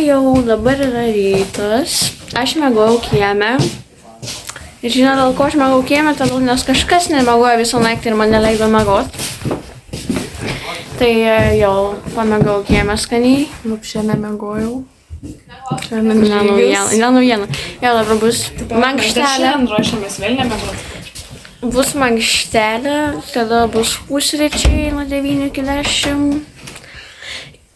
jau dabar yra rytas. Aš mėgojau kieme. Ir žinau, dėl ko aš mėgojau kieme, todėl nes kažkas nemėgojo visą naktį ir man neleido mėgot. Tai jau pamėgojau kieme skaniai. Šiandien mėgojau. Naujiena. Jau dabar bus mankštelė. Šiandien ruošiamės vėl nemėgoti. Bus mankštelė, tada bus pusryčiai nuo 9 iki 10.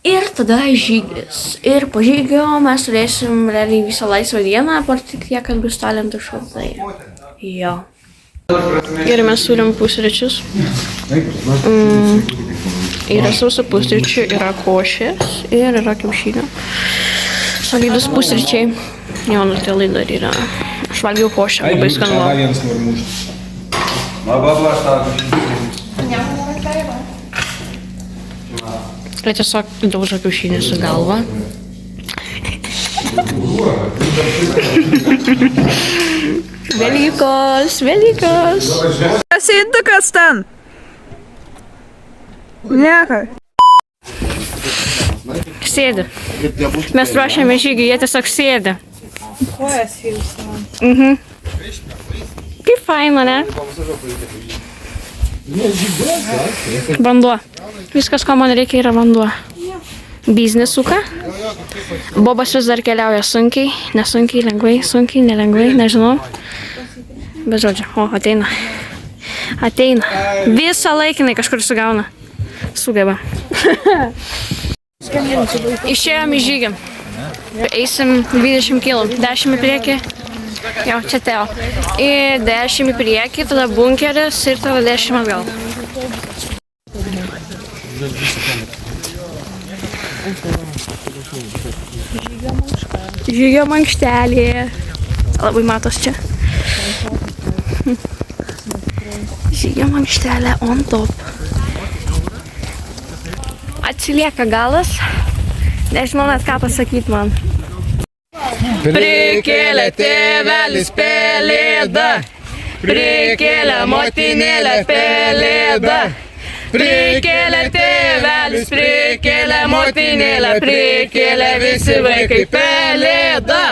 Ir tada žygis. Ir po žygio mes turėsim realiai visą laisvą dieną, apart tik tiek, kad bus talentų šou. Tai jo. Ir mes turim pusryčius. Yra sauso pusryčių, yra košės ir yra kiaušinio. Solidus pusryčiai. Jo, nutelai dar yra. Aš valgiau košę, labai skanu. Tai tiesiog daužo kiaušinį su galva. Velykos! Sėdukas ten! Neka. Sėdi. Mes ruošiame žygį, jie tiesiog sėdi. Kojas ilsi. Kaip faina, ne? Vanduo. Viskas, ko man reikia, yra vanduo. Biznis suka. Bobas vis dar keliauja sunkiai, nesunkiai, lengvai, sunkiai, nelengvai, nežinau. Bet žodžiu, ateina. Ateina. Visą laikinai kažkur sugauna. Sugeba. Išėjom į žygį. Eisim 20 km. 10 į priekį. Jau, čia teo. Ir 10 į priekį, tada bunkeris ir tada 10 atgal. Žygio mankštelė. Labai matos čia. Žygio mankštelė on top. Atsilieka galas. Nežinau net ką pasakyti man. Prikėlė tėvelis pelėdą, prikėlė motinėlė pelėdą. Prikėlė tėvelis, prikėlė motinėlė, prikėlė visi vaikai pelėdą.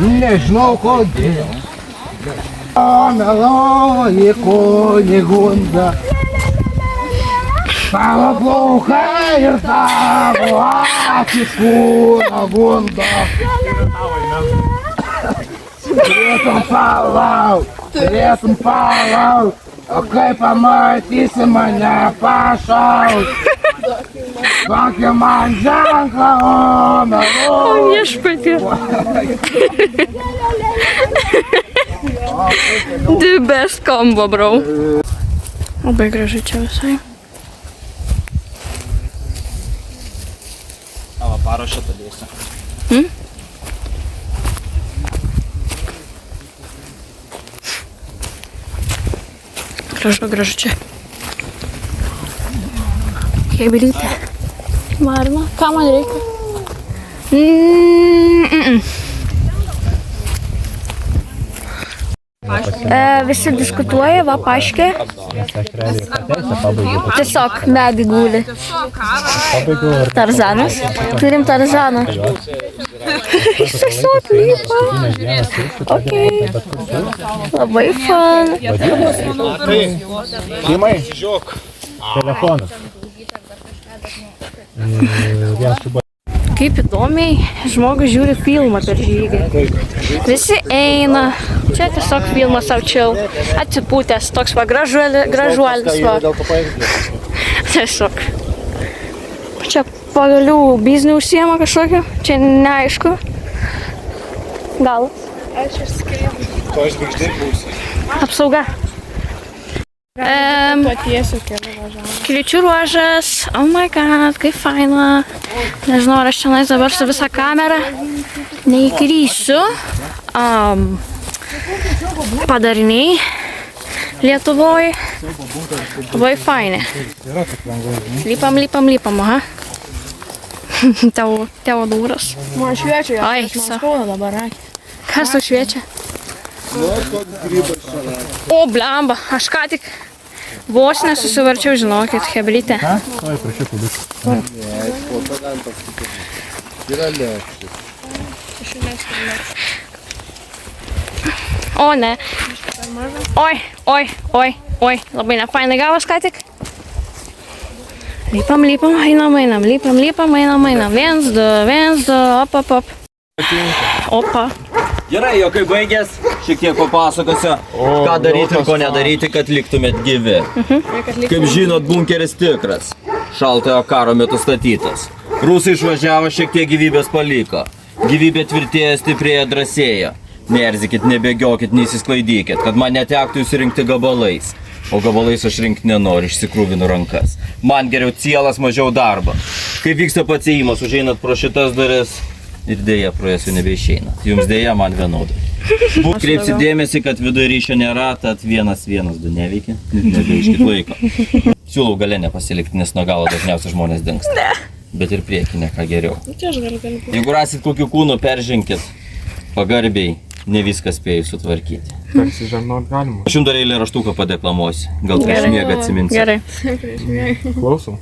Nežinau kodėl, o meloji kunigunda. Tavo plaukai ir tavo akis kūno gunda. Turėtum palauk, o kai pamatysi mane pašauk. Kokį man ženklą, o meluoji. O viešpatie. The best combo, bro. Labai gražu čia visai. Parašą padėsiu. Gražu čia. Kebrytė. Marina, ką man reikia? Visi diskutuoja, va paškė. Tiesiog medį guli. Tarzanas. Turim Tarzaną. Jis tiesiog lipa. Ok. Labai fun. Timai, telefonas. Kaip įdomiai žmogus žiūri filmą per žygį. Visi eina. Čia tiesiog filmas savo chill. Atsipūtęs, toks va gražuolis va. Tiesiog. Čia pagalių biznį užsiema kažkokio. Čia neaišku. Gal. Aš išskridu. To aš žvaigždė būsiu. Apsauga. Patiesiu keliu važiavau. Kviečių ruožas. Oh my god, kaip faina. Nežinau, ar aš čia dabar su visą kamerą neįkrysiu. Padariniai Lietuvoje. Labai faini. Lipam, aha. Teodoras. Man šviečia, Ai, man skauda dabar. Kas tau šviečia? O, blemba, aš ką tik Vos nesusivarčiau, žinokit, hebrytė. Oi, prašau, pabėgti. Yra lėkštis. O, ne. Oi, labai nefainai gavos ką tik. Lypam, einam. 1, 2, op. Opa. Gerai, jo kai baigęs, šiek tiek papasakosiu, ką daryti ir ko nedaryti, kad liktumėt gyvi. Kaip žinot, bunkeris tikras. Šaltojo karo metu statytas. Rusai išvažiavo, šiek tiek gyvybės paliko. Gyvybė tvirtėja, stiprėja, drąsėja. Neerzikit, nebėgiokit, neįsisklaidykit, kad man netektų jūs rinkti gabalais. O gabalais aš rinkti nenoriu, išsikrūvinu rankas. Man geriau cielas, mažiau darbo. Kai vyksta pacėjimas, užeinat pro šitas duris ir dėja pro jas jau nebeišeina. Jums dėja, man vienodai. Kreipsit dėmesį, kad viduje ryšio nėra, tad 112 neveikia, nebeiškit laiko. Siūlau gale nepasilikti, nes nuo galo dažniausiai žmonės dingsta. Bet ir priekinė, ką geriau. Jeigu rasit kokių kūnų, peržinkit pagarbiai, ne viską spėjau sutvarkyti. Persižegnot galima. Aš jums dar eilėraštuką padeklamuosiu, gal prieš miegą atsiminsit. Gerai. Klausom.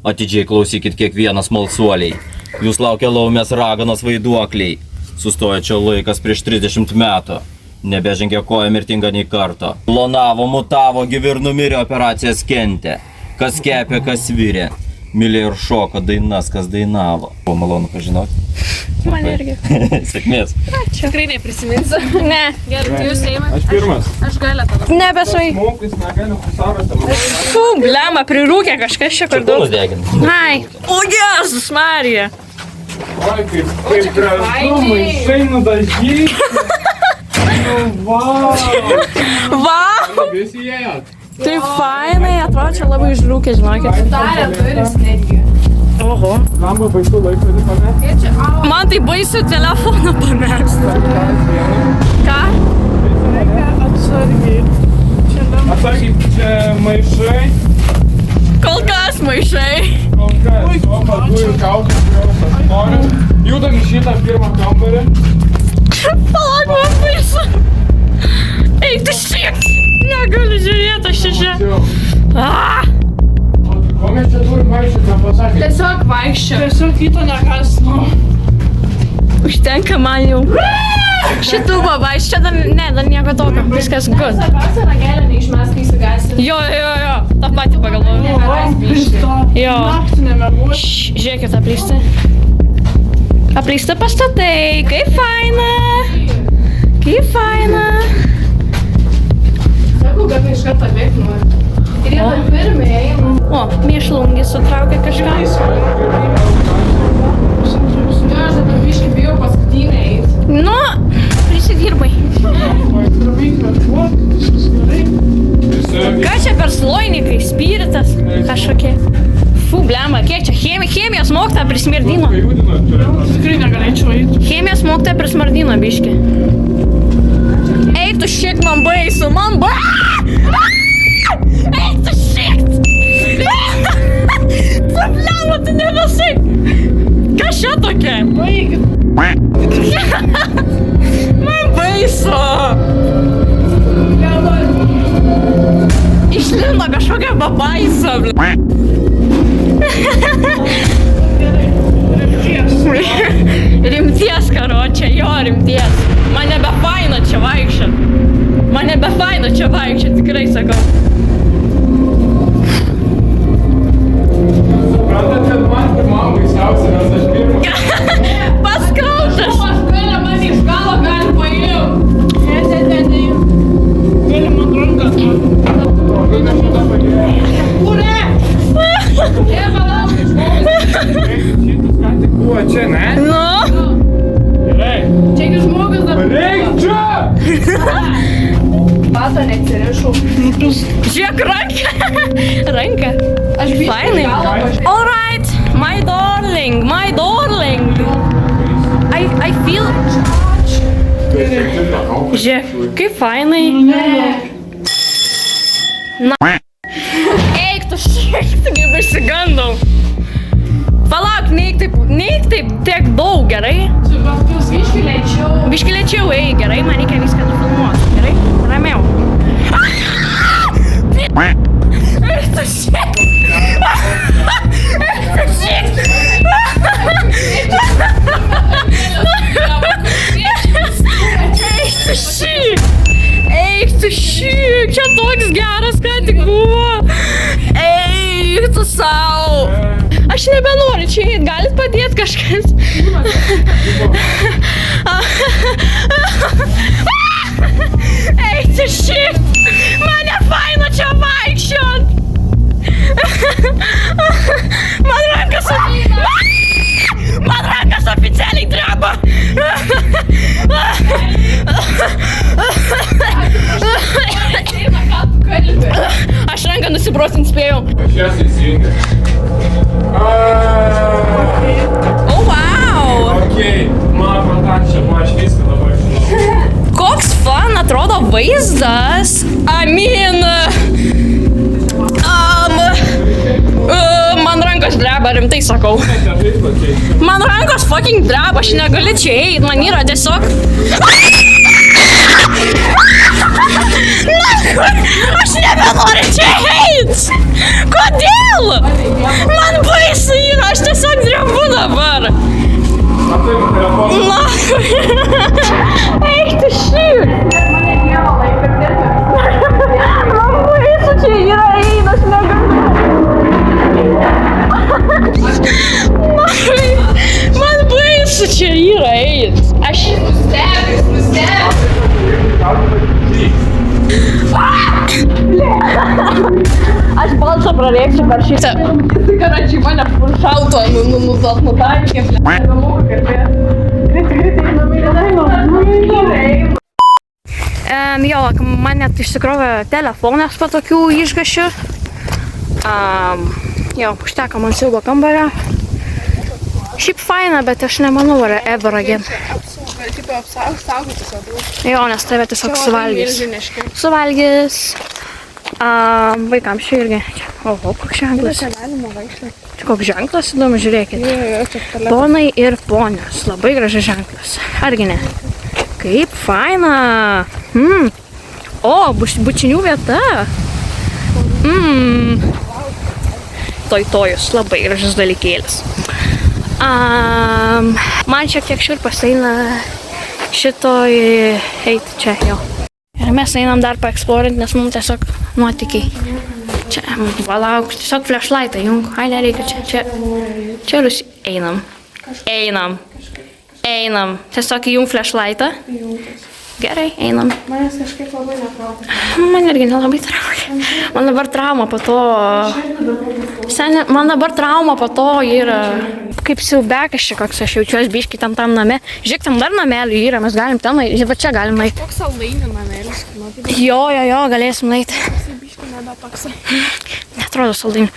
Atidžiai klausykit kiekvienas malsuoliai. Jūs laukia laumės raganos vaiduokliai. Sustoja čia laikas prieš 30 metų. Nebežengė koja mirtinga nei karto. Plonavo, mutavo, gyvi ir numirė, operacijas kentė. Kas kepė, kas virė. Mylėjo ir šoko dainas, kas dainavo. Buvo malonu pažinoti. Man irgi. Sėkmės. Tikrai neprisiminsiu. Ne. Gerai, tai jūs einate. Aš pirmas. Aš galiu tada. Nebesai. Smoklis negaliu pasarasti. Fū, blema, prirūkė kažkas čia kur daug. Kūnus degina. Ai. O, Jėzus, Marija. Oi, kaip gražu, maišai nudažyti. Nu, vau. Vau. Visi ėjot. Tai fainai, atrodo čia labai išrūkė, žinokit. Darė duris netgi. Oho. Lamba baisu laikrodį pamesti. Man tai baisu telefoną pamesti. Ką? Atsargiai, čia maišai. Kol kas maišai. Kol kas, sofa, dujų kaukės, kurios aš noriu. Judam į šitą pirmą kambarį. Palauk, man baisu. Eik, tu šiek. Negaliu žiūrėti, aš čia. Ah! Ko mes čia turim vaikščioti, nepasakė? Tiesiog vaikščio. Tiesiog kito nekas, nu. Užtenka man jau. Šitų babais, čia dar, ne, dar nieko tokio. Viskas good. Svarbiausia, ragelio neišmes, kai įsigasi. Jo, tą patį pagalvoju. Neberais bišti. Jo. Naktį nememuoju. Žiūrėkit, apleisti. Apleisti pastatai, kaip faina. Kaip faina. Sakau, kad iš karto bėgti noriu. Ir jie dar pirmi eina. O, mėšlungis sutraukė kažką. Jo, aš dabar biškai bijau paskutinę eiti. Nu, prisidirbai. Ką čia per sloinikai, spiritas kažkokie. Fū, blema, kiek čia chemijos mokytoja prismirdino. Tikrai negalėčiau eiti. Chemijos mokytoja prismirdino biški. Eik tu šiek, man baisu, man baisu. Eik tu šiek. Tu blema, tu nebesai. Kas čia tokia? Baigit. Man baisu. Išlindo kažkokia babaisa, ble. Rimties, karočią, jo, rimties. Man nebefaina čia vaikščiot. Man nebefaina čia vaikščiot, tikrai sakau. Suprantat, kad man pirmam baisiausia, nes aš pirmas. Paskrautas. Aš galiu, man iš galo gali paėjau. Ne. Gali man ranką. Kūrė! Jie palauk, Šitas ką tik buvo čia, ne? Nu, Gerai. čiagi žmogus dar... Reik čia! Pato neatsirišau. žiūrėk ranką. Ranką. Aš biškai Fainai. galą pažiūrėjau. All right, my darling. I feel... Žiūrėk, kaip fainai. Na. Eik tu šiek tiek išsigandau. Palauk, neik taip tiek daug, gerai? Čia paskui biškai lėčiau. Biški lėčiau, eik, gerai? Man reikia viską nufilmuoti, gerai? Ramiau. tu shit! Eik tu šį, čia toks geras, ką tik buvo. Eik tu sau. Aš nebenoriu čia eit, galit padėti kažkas. Eik tu šį, man nefaina čia vaikščiot. Man rankas oficialiai dreba. Aš ranką nusibrosint spėjau. Aš jas įsijungiu. Oh, wow! Okei, mano fantastiška, man aš viską dabar žinau. Koks fan atrodo vaizdas. Man rankos dreba, rimtai sakau. Man rankos fucking dreba, aš negaliu čia eit, man yra tiesiog... Aš nebenoriu čia eit! Kodėl? Man baisu yra, aš tiesiog drebu dabar. Na, eik tu šį! Man baisu čia yra eit, aš negaliu. Man baisu čia yra eit. Aš... Aš balsą prarėksiu per šitą. Короче, Ваня шауто, нутарки, Jo, man net išsikrovė telefonas po tokių išgašių. Jo, užteko man siaubo kambario. Šiaip faina, bet aš nemanau, ar ever again. Tipo, apsaugoti savo. Jo, nes tave tiesiog suvalgys. Suvalgys. Vaikams čia irgi. Oho, koks ženklas. Čia koks ženklas, įdomu, žiūrėkit. Ponai ir ponios. Labai gražus ženklas. Argi ne? Kaip faina. O, bučinių vieta. Tojus. Labai gražus dalykėlis. Man šiek tiek šiurpas eina šitoj eiti čia jau. Ir mes einam dar paeksplorint, nes mums tiesiog nuotykiai. Čia, valauk, tiesiog flashlightą jung. Ai, nereikia, čia rusi. Einam. Tiesiog jung flashlightą. Gerai, einam. Manęs kažkaip labai netraukia. Man irgi nelabai traukia. Man dabar trauma po to... Man dabar trauma po to yra... Kaip siaubekas čia koks, aš jaučiuosi biškį tam name. Žiūrėk, tam dar namelių yra, mes galim ten eiti, va čia galim eiti. Koks saldainių namelis? Jo, galėsim eiti. Biškį nebe toksai. Netrodo saldainių.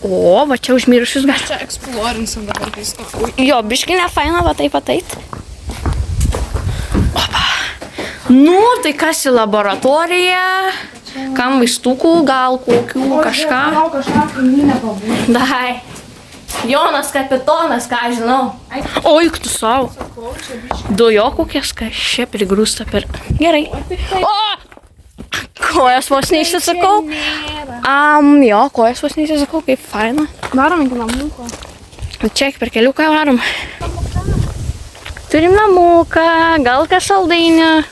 O, va čia užmirusius gali. Čia eksplorinsim dabar viską. Jo, biškį nefaina, va taip ateit. Opa. Nu, tai kas į laboratoriją? Kam vaistukų, gal kokių, kažką? Kažką kaimynę pabūti. Dai. Jonas kapitonas, ką žinau. Oik tu savo. Dujo kokias, kas čia prigrūsta per... Gerai. O! Kojas vos neišsisakau. Jo, kojas vos neišsisakau, kaip faina. Darom iki namuko. Čia per keliuką varom. Turim namuką, gal kas saldainį.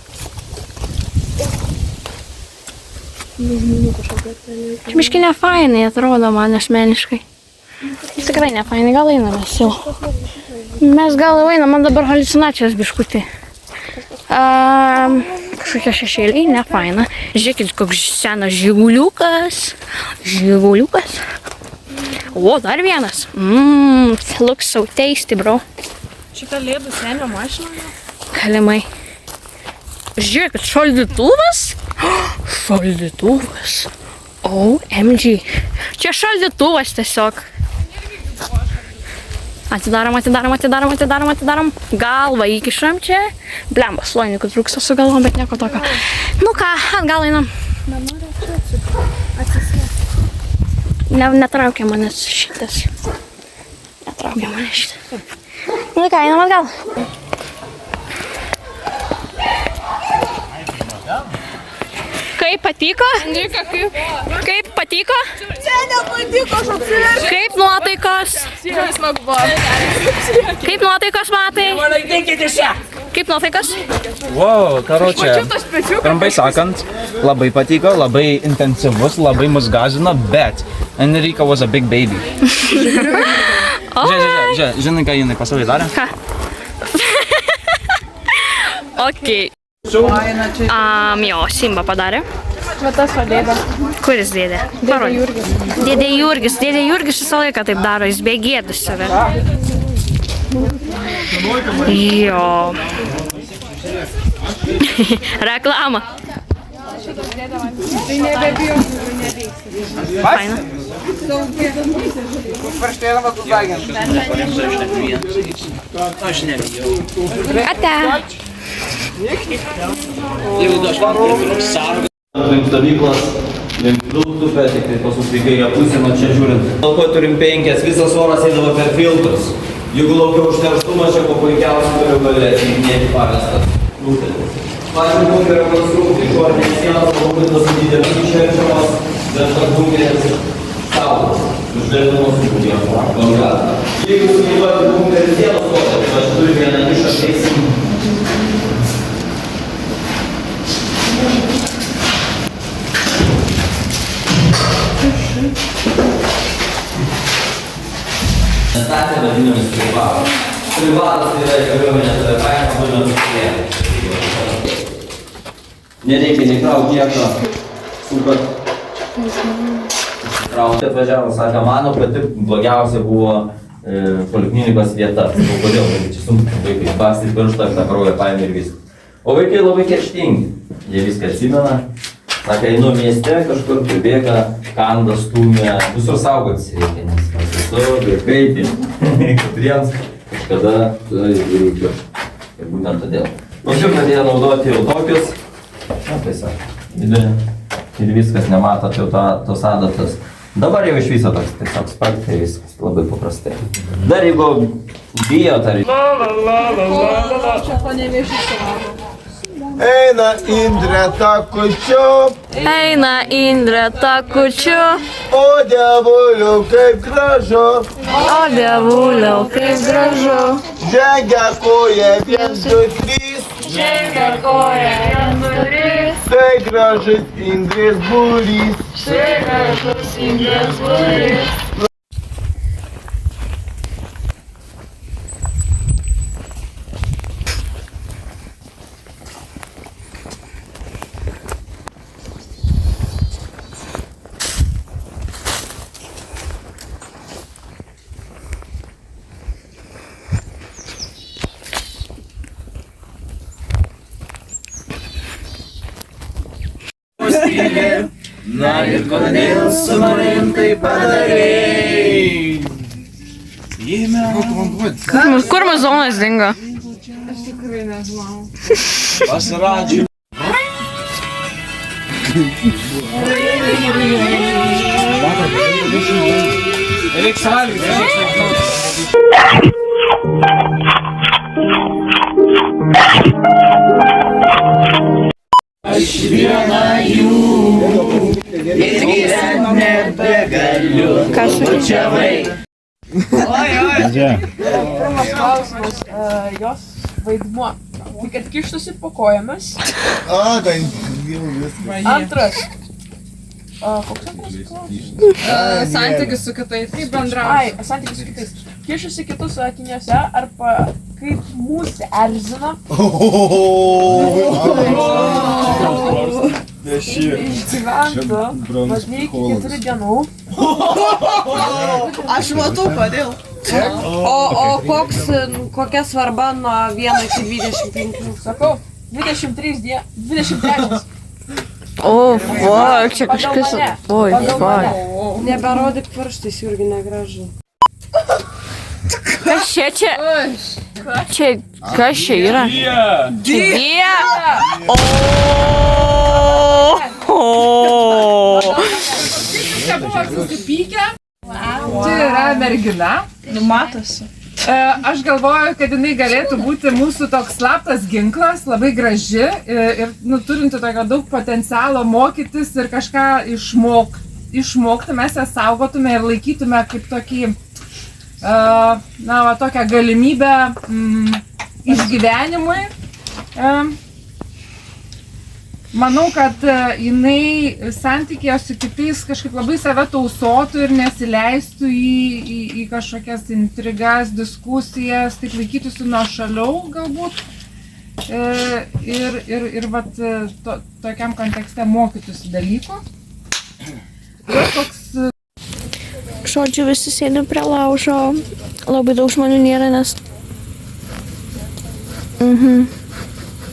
Čia biškį nefainai atrodo man asmeniškai. Tikrai nefainai, gal einam mes jau. Mes gal einam, man dabar haliucinacijos biškutį. Kažkokia šešėliai, nefaina. Žiūrėkit, koks senas žiguliukas. O, dar vienas. Looks so tasty, bro. Čia kalėdų senio mašina. Kalimai. Žiūrėkit, šaldytuvas. Šaldytuvas. OMG. Čia šaldytuvas tiesiog. Atidarom. Galvą įkišam čia. Blemba, sloinikų trūksta su galvom, bet nieko tokio. Nu ką, atgal einam. Netraukia manęs šitas. Nu ką, einam atgal. Kaip patiko? Kaip patiko? Kaip nuotaikos? Smagu buvo. Kaip nuotaikos, Matai? Kaip nuotaikos? Wow, karočią. Trumpai sakant, labai patiko, labai intensyvus, labai mus gąsdino, bet Enrica was a big baby. Žiūrėk, žinai, ką jinai pasaulyje darė? Ką? Okei. Jo, Simba padarė. Va tas va dėda. Kuris dėdė? Parodė. Dėdė Jurgis. Dėdė Jurgis visą laiką taip daro, jis begėdus save. Jo. Reklama. Faina. Ate. Link stovyklas, link Vilktupę, tik tai pas mus reikia pusę nuo čia žiūrint. Lauko turim 5, visas oras eidavo per filtrus. Jeigu laukia užterštumas, čia po puikiausiai turiu galėti įminėti pavestas. Pačių bunkerio konstrukcijų, išorinės sienos parūpintos su didelėmis išverčiamos, bet tas bunkeris saugomas, uždėdamos su bunkerio. Jeigu sunaudoti bunkerį sienos kodą, tai aš turiu vieną nišą teisim. Nestatė vadinamis privatas. Privatas tai yra kariuomenės kaina, vadinamas privatas. Nereikia nekrauti nieko, sukat. Atvažiavo, sakė, mano pati blogiausia buvo poliklinikos vieta. Sakau, kodėl, čia sunku vaikai bastyti pirštą, tą kraują paėmė ir viską. O vaikai labai kerštingi. Jie viską atsimena. Sakė, einu mieste, kažkur pribėga, kanda, stumia, visur saugotis reikia, nes visur vaikai, katriems kažkada rūkiu. Ir būtent todėl. Paskui pradėjo naudoti jau tokius, tiesiog, ir viskas nematot jau tos adatos. Dabar jau iš viso toks tiesiog spragtai viskas, labai paprastai. Dar jeigu bijot, ar... Eina Indrė takučiu, Eina Indrė takučiu, o dievuliau kaip gražu, o dievuliau kaip gražu. žengia koja 1, 2, 3, Žengia koja 1, 2, 3, tai gražus Indrės būrys. štai gražus Indrės būrys. Na ir kodėl su manim tai padarei? Kur muzonas dingo? Aš tikrai nežinau. Pasiradžiu. Reiks valgyti. Aš vieną jų ir gyvent nebegaliu. Kas Bučiavai. Pirmas klausimas, jos vaidmuo. Tai kad kištųsi po kojomis. A, tai jau viskas. Antras. Koks antras klausimas? Santykis su kitais. Kaip bendrauja? Ai, santykis su kitais. Kišusi kitus akiniuose arba kaip mūsų erzina. Išgyvento, važinė iki 4 dienų. Aš matau, kodėl. Kokia svarba nuo 1 iki 25? Sakau, 23. O, fuck, čia kažkas... Oi, fuck. Neberodyk pirštais, Jurgi, negražu. Kas čia? Kas čia yra? Dija! Čia buvo susipykę. Čia yra mergina. Matosi. Aš galvoju, kad jinai galėtų būti mūsų toks slaptas ginklas, labai graži ir turinti tokio daug potencialo mokytis ir kažką išmokti. išmoktume, mes ją saugotume ir laikytume kaip tokį, tokią galimybę išgyvenimui. Manau, kad jinai santykėje su kitais kažkaip labai save tausotų ir nesileistų į kažkokias intrigas, diskusijas, taip laikytųsi nuo šaliau galbūt. Ir tokiam kontekste mokytųsi dalyko. Žodžiu, visi sėdi prie laužo, labai daug žmonių nėra, nes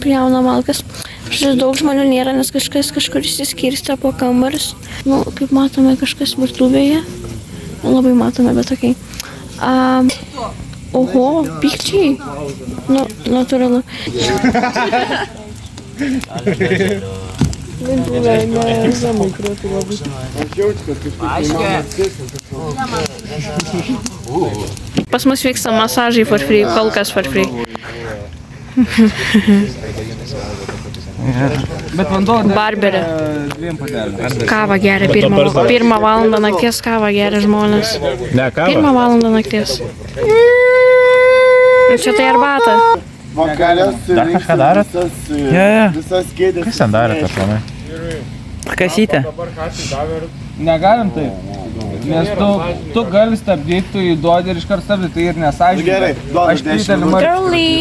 pjauna malkas. Žodžiu, daug žmonių nėra, nes kažkas kažkur išsiskirstė po kambarius. Nu, kaip matome, kažkas virtuvėje. Labai matome, bet tokiai. Oho, pykčiai. Nu, natūralu. Pas mus vyksta masažai for free, kol kas for free. Bet vanduo Barberė. 2 puodelių. Kavą geria, pirmą valandą nakties kavą geria žmonės. Ne, ką? 1 valandą nakties. Čia tai arbata. Dar kažką darot? Visas kėdės. Kas ten darė, tas planai? Kasytė. Negalim taip. Nes tu gali stabdyti, tu įduodi ir iškart stabdyti, tai ir nesąžininkai. Gerai, Aš pritariu Girly.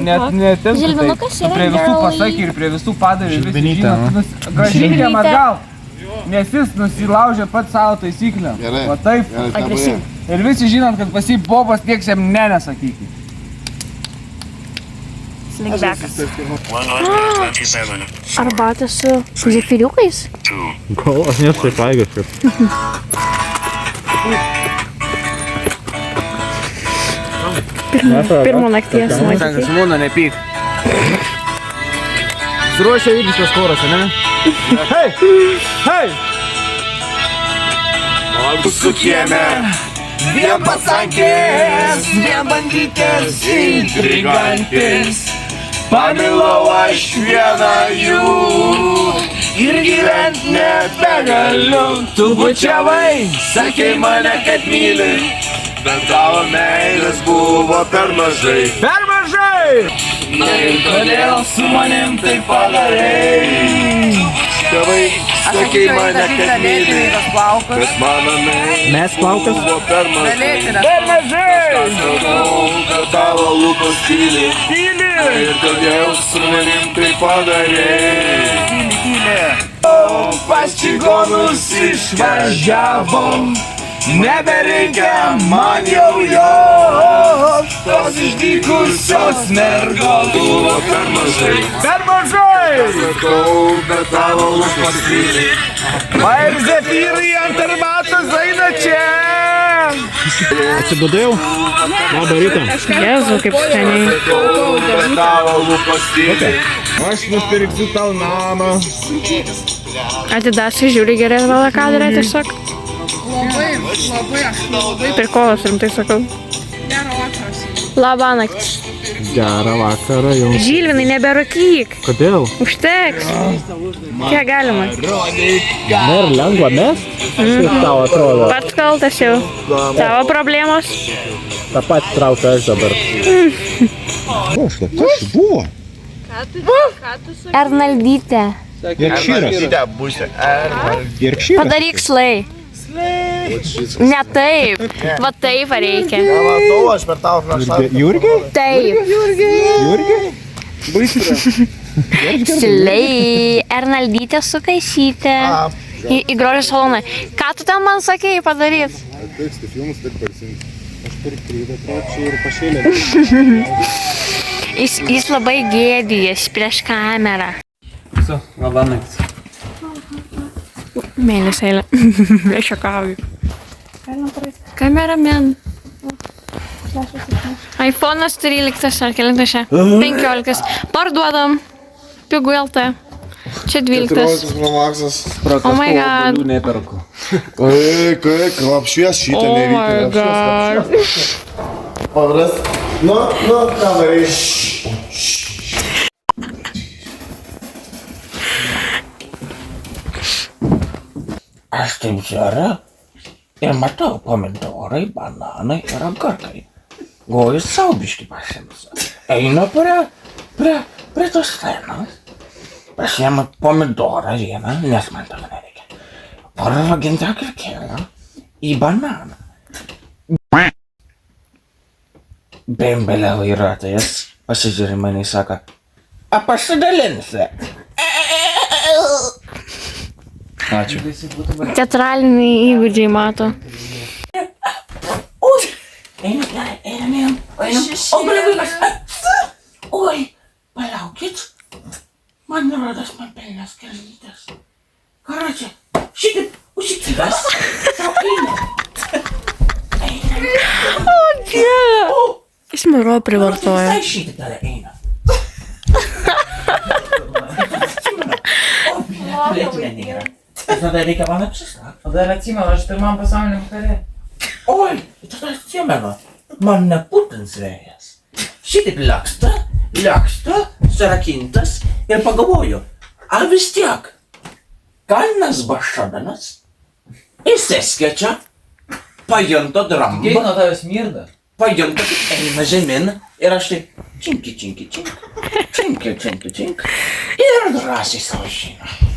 net Žilvinukas tu yra prie visų girly. pasakai ir prie visų padarė visi Žilvinytė, žino. Grąžink jam atgal. Nes jis nusilaužė pats savo taisyklę. Gerai. Va taip. Agresyviai. Ir visi žinot, kad pas jį bobas nieks jam nesakykit. Slinkbekas. Arbata su zefiriukais? Gal aš nesu taip aigas. Pirmo nakties matyti. Žmona, nepyk. Suruošia vyriškas choras, ne? Hei! Mūsų kieme dviem pasankės, dviem bandytės, intrigantės. Pamilau aš vieną jų ir gyvent nebegaliu. Tu bučiavai, sakei mane, kad myli, bet tavo meilės buvo per mažai. Per mažai! Ir kodėl su manim tai padarei? Tėvai, sakei mane, kad myli, bet mano meilės buvo per mažai. Per mažai! Sakau, kad tavo lūpos tyli, ir kodėl su manim tai padarei? Pas čigonus išvažiavom, nebereikia man jau jos, tos išdykusios mergos buvo per mažai. Per mažai! Sakau, bet tavo lūpos tyli. Va ir zefyrai ant arbatos eina čia! Atsibudėjau? Labą rytą. Jezu, kaip skaniai. Sakau, bet tavo lūpos tyli. Aš nusipirksiu tau namą. Atidasi žiūri gerai tada kadrą tiesiog. Labai. Prikolas, rimtai sakau. Gero vakaras. Labanaktis. Gerą vakarą jums. Žilvinai, neberūkyk. Kodėl? Užteks. Kiek galima. Dar lengva mest? Kaip tau atrodo? Pats kaltas jau. Tavo problemos. Ta pati traukia aš dabar. O, šlapias buvo. Arnaldytė. Irkšyras. Padaryk slai. Ne taip. Va taip reikia. Matau, aš per tavo kraštą. Jurgiai? Taip. Jurgiai? Slai. Arnaldytė su Kaisytė. Į grožio saloną. Ką tu ten man sakėjai padaryt? Jis labai gėdijas prieš kamerą. Su, labą naktį. Mėlis eilė. Aš juokauju. Kameraman. iPhone'as 13 ar kelintas čia? 15. Parduodam. Pigų LT. Čia 12. Oh my god. Neperku. Kaip apšvies šitą Oh nereikia. my god. Paras. Nu, ką darai? Aš taip žiūriu ir matau pomidorai, bananai ir agurkai. Goju saubiški pasiims. Einu prie tos scenos. Pasiemu pomidorą vieną, nes man tavo nereikia. Paragintą kirkėlę į bananą. Bembelė vairuotojas pasižiūri mane ir sako, pasidalinsi. Ačiū. Teatraliniai įgūdžiai mato. Oi, einam. O, vaikas. Oi, palaukit. Man rodos, man pelnas kelytas. Karočią, šitaip užsikivęs. Sau eina. O, Dieve. Jis miro privartoja. Visai šitaip tada eina. O, plėtinė nėra. Tada reikia man apsistakti. O dar atsimenu, aš pirmam pasauliniam kare. Oi, tada atsimenu. Man neputins vėjas. Šitaip laksto, surakintas ir pagalvoju, ar vis tiek, kalnas bašadanas, įsiskečia, pajunto drambą. Nuo tavęs mirda. Pajunto, kad eina žemyn ir aš taip čink. Ir drąsiai savo žino.